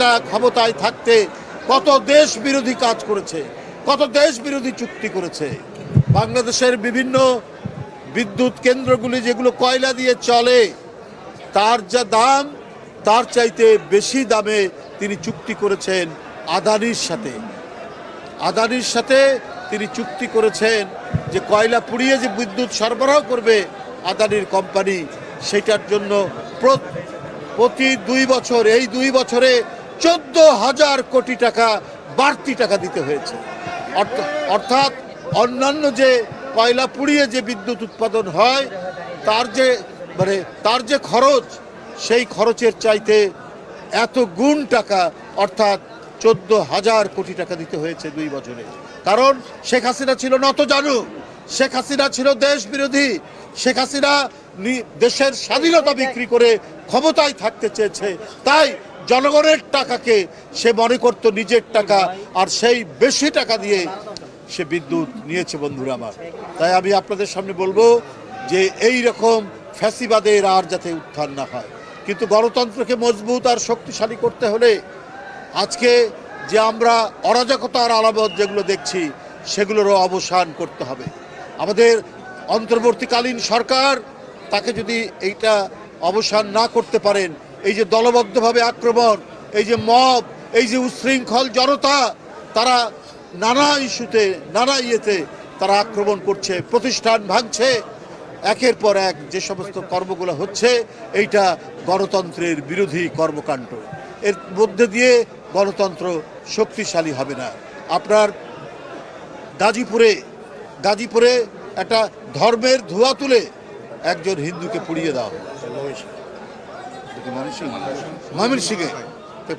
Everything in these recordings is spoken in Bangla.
হাসিনা ক্ষমতায় থাকতে কত দেশ বিরোধী কাজ করেছে, কত দেশ বিরোধী চুক্তি করেছে। বাংলাদেশের বিভিন্ন বিদ্যুৎ কেন্দ্রগুলি যেগুলো কয়লা দিয়ে চলে, তার যা দাম তার চাইতে বেশি দামে তিনি চুক্তি করেছেন আদানির সাথে। আদানির সাথে তিনি চুক্তি করেছেন যে কয়লা পুড়িয়ে যে বিদ্যুৎ সরবরাহ করবে আদানির কোম্পানি, সেটার জন্য প্রতি 2 বছর, এই 2 বছরে 14,000 কোটি টাকা বাড়তি টাকা দিতে হয়েছে। অর্থাৎ অন্যান্য যে কয়লা পুড়িয়ে যে বিদ্যুৎ উৎপাদন হয় তার যে খরচ, সেই খরচের চাইতে এত গুণ টাকা, অর্থাৎ 14,000 কোটি টাকা দিতে হয়েছে 2 বছরে। কারণ শেখ হাসিনা ছিল নতজানু, শেখ হাসিনা ছিল দেশ বিরোধী, শেখ হাসিনা দেশের স্বাধীনতা বিক্রি করে ক্ষমতায় থাকতে চেয়েছে। তাই জনগণের টাকাকে সে মনে করত নিজের টাকা, আর সেই বেশি টাকা দিয়ে সে বিদ্যুৎ নিয়েছে। বন্ধুরা আমার, তাই আমি আপনাদের সামনে বলবো যে এই রকম ফ্যাসিবাদের আর যাতে উত্থান না হয়। কিন্তু গণতন্ত্রকে মজবুত আর শক্তিশালী করতে হলে আজকে যে আমরা অরাজকতার আলামত যেগুলো দেখছি, সেগুলোরও অবসান করতে হবে। আমাদের অন্তর্বর্তীকালীন সরকার তাকে যদি এইটা অবসান না করতে পারেন, এই যে দলবদ্ধভাবে আক্রমণ, এই যে মব, এই যে উচ্ছৃঙ্খল জনতা, তারা নানা ইস্যুতে নানা ইয়েতে তারা আক্রমণ করছে, প্রতিষ্ঠান ভাঙছে, একের পর এক যে সমস্ত কর্মগুলো হচ্ছে, এইটা গণতন্ত্রের বিরোধী কর্মকাণ্ড। এর মধ্যে দিয়ে গণতন্ত্র শক্তিশালী হবে না। আপনার গাজীপুরে একটা ধর্মের ধোঁয়া তুলে একজন হিন্দুকে পুড়িয়ে দেওয়া হলো, ময়মনসিংহে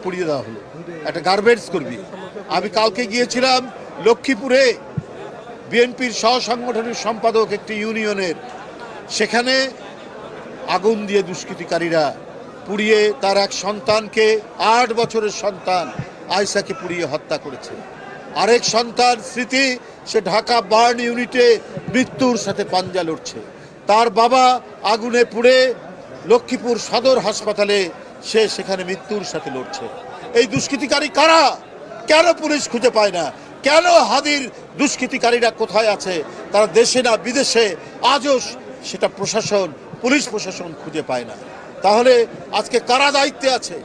পুড়িয়ে দেওয়া হলো, একটা গার্মেন্টস কর্মী। আমি কালকে গিয়েছিলাম লক্ষ্মীপুরে, বিএনপির সহসাংগঠনিক সম্পাদক একটি ইউনিয়নের, সেখানে আগুন দিয়ে দুষ্কৃতিকারীরা পুড়িয়ে তার এক সন্তানকে, 8 বছরের সন্তান আয়সাকে পুড়িয়ে হত্যা করেছে। আরেক সন্তান স্মৃতি, সে ঢাকা বার্ন ইউনিটে মৃত্যুর সাথে পাঞ্জা লড়ছে। তার বাবা আগুনে পুড়ে লক্ষ্মীপুর সদর হাসপাতালে, সে সেখানে মৃত্যুর সাথে লড়ছে। এই দুষ্কৃতিকারী কারা? কেন পুলিশ খুঁজে পায় না? কেন হাদির দুষ্কৃতিকারীরা কোথায় আছে? তারা দেশে না বিদেশে, আজও সেটা প্রশাসন, পুলিশ প্রশাসন খুঁজে পায় না। তাহলে আজকে কারা দায়িত্বে আছে?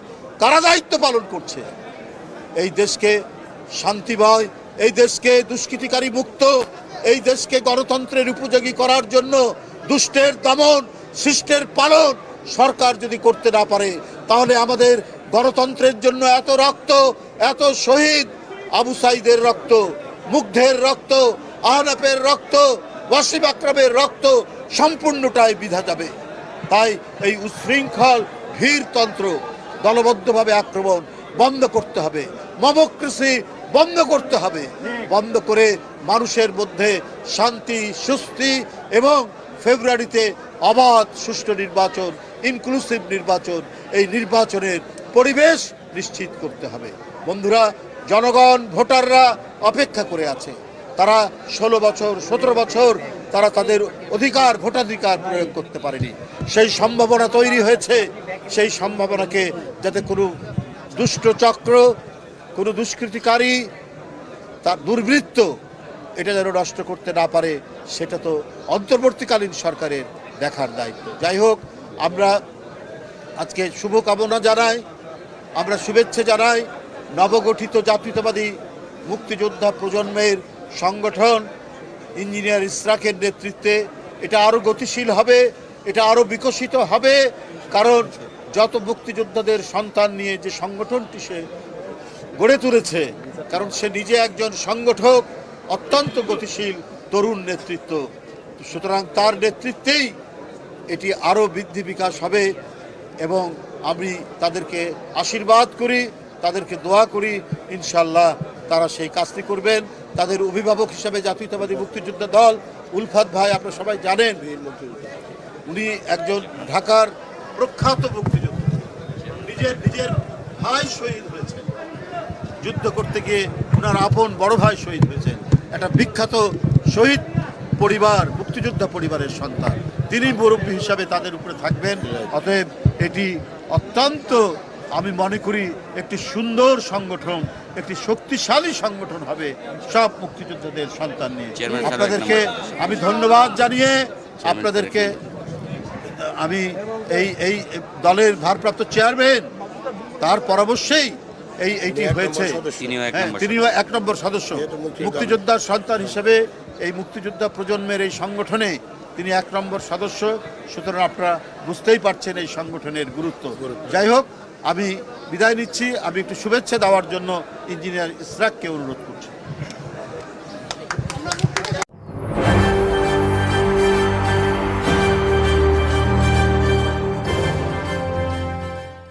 কারা দায়িত্ব পালন করছে? এই দেশকে শান্তিময়, এই দেশকে দুষ্কৃতিকারী মুক্ত, এই দেশকে গণতন্ত্রের উপযোগী করার জন্য দুষ্টের দমন, শিষ্টের পালন সরকার যদি করতে না পারে, তাহলে আমাদের গণতন্ত্রের জন্য এত রক্ত, এত শহীদ, আবু সাইদের রক্ত, মুগ্ধের রক্ত, আহনাফের রক্ত, ওয়াসিম আকরামের রক্ত সম্পূর্ণটাই বিধা যাবে। তাই এই উচ্ছৃঙ্খল ভীরতন্ত্র, দলবদ্ধভাবে আক্রমণ বন্ধ করতে হবে, মবক্রেসি বন্ধ করতে হবে, বন্ধ করে মানুষের মধ্যে শান্তি, সুস্থি এবং ফেব্রুয়ারিতে অবাধ সুষ্ঠু নির্বাচন, ইনক্লুসিভ নির্বাচন, এই নির্বাচনের পরিবেশ নিশ্চিত করতে হবে। বন্ধুরা, জনগণ, ভোটাররা অপেক্ষা করে আছে। তারা 16 বছর, 17 বছর তারা তাদের অধিকার, ভোটাধিকার প্রয়োগ করতে পারেনি। সেই সম্ভাবনা তৈরি হয়েছে। সেই সম্ভাবনাকে যাতে কোনো দুষ্ট চক্র, কোনো দুষ্কৃতিকারী, তার দুর্বৃত্ত এটা যেন নষ্ট করতে না পারে, সেটা তো অন্তর্বর্তীকালীন সরকারের দেখার দায়িত্ব। যাই হোক, আমরা আজকে শুভকামনা জানাই, আমরা শুভেচ্ছা জানাই নবগঠিত জাতীয়তাবাদী মুক্তিযোদ্ধা প্রজন্মের সংগঠন ইঞ্জিনিয়ার ইশরাকের নেতৃত্বে। এটা আরও গতিশীল হবে, এটা আরও বিকশিত হবে, কারণ যত মুক্তিযোদ্ধাদের সন্তান নিয়ে যে সংগঠনটি সে গড়ে তুলেছে, কারণ সে নিজে একজন সংগঠক, অত্যন্ত গতিশীল তরুণ নেতৃত্ব, সুতরাং তার নেতৃত্বেই এটি আরও বৃদ্ধি বিকাশ হবে। এবং আমি তাদেরকে আশীর্বাদ করি, তাদেরকে দোয়া করি, ইনশাল্লাহ তারা সেই কাজটি করবেন। তাদের অভিভাবক হিসাবে জাতীয়তাবাদী মুক্তিযোদ্ধা দল, উলফাত ভাই আপনারা সবাই জানেন, উনি একজন ঢাকার প্রখ্যাত মুক্তিযোদ্ধা, নিজের ভাই শহীদ হয়েছেন যুদ্ধ করতে গিয়ে, ওনার আপন বড় ভাই শহীদ হয়েছেন, একটা বিখ্যাত শহীদ পরিবার, মুক্তিযোদ্ধা পরিবারের সন্তান, তিনি মুরব্বী হিসাবে তাদের উপরে থাকবেন। অতএব এটি অত্যন্ত আমি মনে করি একটি সুন্দর সংগঠন, একটি শক্তিশালী সংগঠন হবে সব মুক্তিযোদ্ধাদের সন্তান নিয়ে। আপনাদেরকে আমি ধন্যবাদ জানিয়ে আপনাদেরকে আমি এই দলের ভারপ্রাপ্ত চেয়ারম্যান তার পরামর্শেই এইটি হয়েছে। তিনিও 1 নম্বর সদস্য, মুক্তিযোদ্ধার সন্তান হিসেবে এই মুক্তিযোদ্ধা প্রজন্মের এই সংগঠনে তিনি 1 নম্বর সদস্য। সুতরাং আপনারা বুঝতেই পারছেন এই সংগঠনের গুরুত্ব। যাই হোক, আমি বিদায় নিচ্ছি। আমি একটু শুভেচ্ছা দেওয়ার জন্য ইঞ্জিনিয়ার ইসরাককে অনুরোধ করছি।